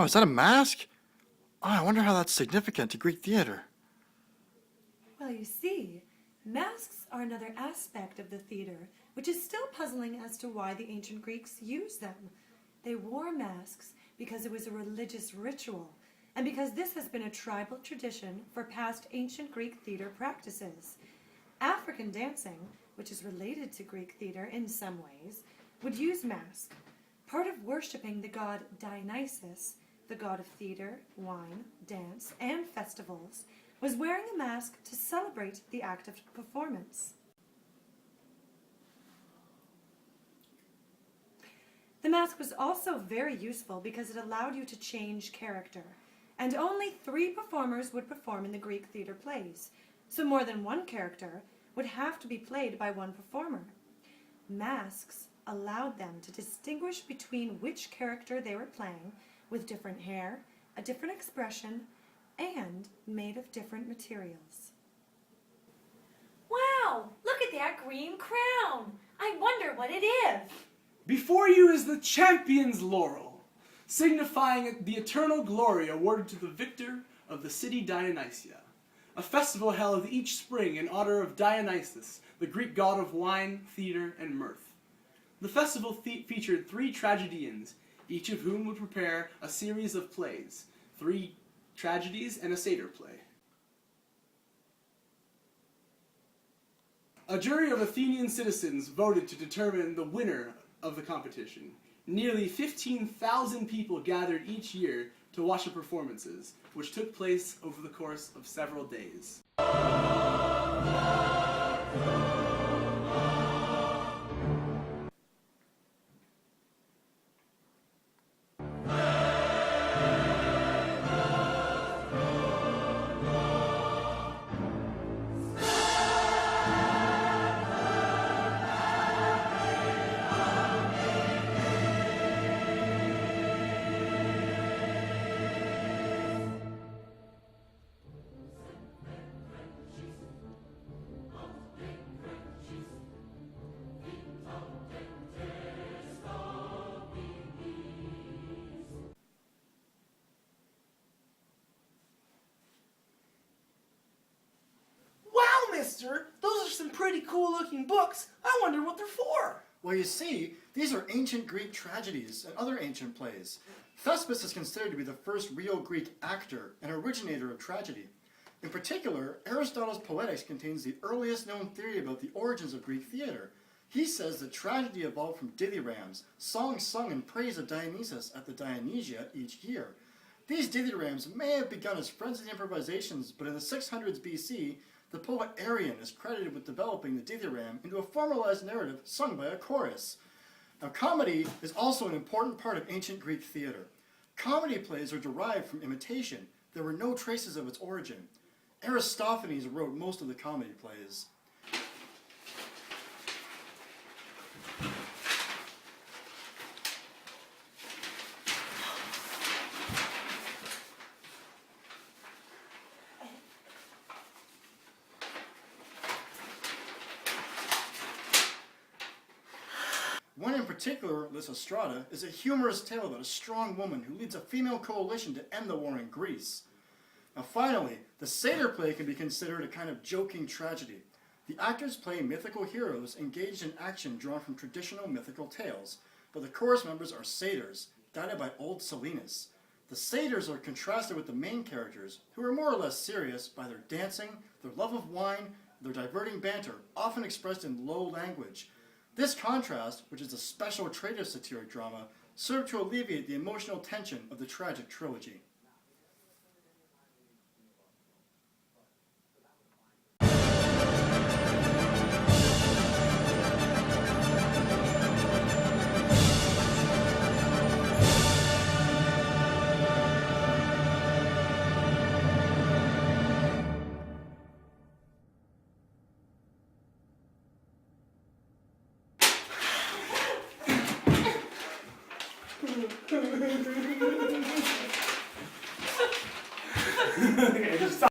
is that a mask? Oh, I wonder how that's significant to Greek theater. Well, you see, masks are another aspect of the theater, which is still puzzling as to why the ancient Greeks used them. They wore masks because it was a religious ritual, and because this has been a tribal tradition for past ancient Greek theater practices. African dancing, which is related to Greek theater in some ways, would use masks. Part of worshipping the god Dionysus, the god of theater, wine, dance, and festivals, was wearing a mask to celebrate the act of performance. The mask was also very useful because it allowed you to change character, and only 3 performers would perform in the Greek theater plays, so more than one character would have to be played by one performer. Masks allowed them to distinguish between which character they were playing, with different hair, a different expression, and made of different materials. Wow! Look at that green crown! I wonder what it is! Before you is the champion's laurel, signifying the eternal glory awarded to the victor of the city Dionysia, a festival held each spring in honor of Dionysus, the Greek god of wine, theater, and mirth. The festival featured 3 tragedians, each of whom would prepare a series of plays, 3 tragedies and a satyr play. A jury of Athenian citizens voted to determine the winner of the competition. Nearly 15,000 people gathered each year to watch the performances, which took place over the course of several days. Mister, those are some pretty cool looking books. I wonder what they're for. Well, you see, these are ancient Greek tragedies and other ancient plays. Thespis is considered to be the first real Greek actor and originator of tragedy. In particular, Aristotle's Poetics contains the earliest known theory about the origins of Greek theater. He says that tragedy evolved from dithyrambs, songs sung in praise of Dionysus at the Dionysia each year. These dithyrambs may have begun as frenzied improvisations, but in the 600s BC, the poet Arrian is credited with developing the dithyramb into a formalized narrative sung by a chorus. Now, comedy is also an important part of ancient Greek theater. Comedy plays are derived from imitation. There were no traces of its origin. Aristophanes wrote most of the comedy plays. One in particular, Lysistrata, is a humorous tale about a strong woman who leads a female coalition to end the war in Greece. Now finally, the satyr play can be considered a kind of joking tragedy. The actors play mythical heroes engaged in action drawn from traditional mythical tales, but the chorus members are satyrs, guided by old Silenus. The satyrs are contrasted with the main characters, who are more or less serious by their dancing, their love of wine, their diverting banter, often expressed in low language. This contrast, which is a special trait of satiric drama, served to alleviate the emotional tension of the tragic trilogy. Okay, just stop.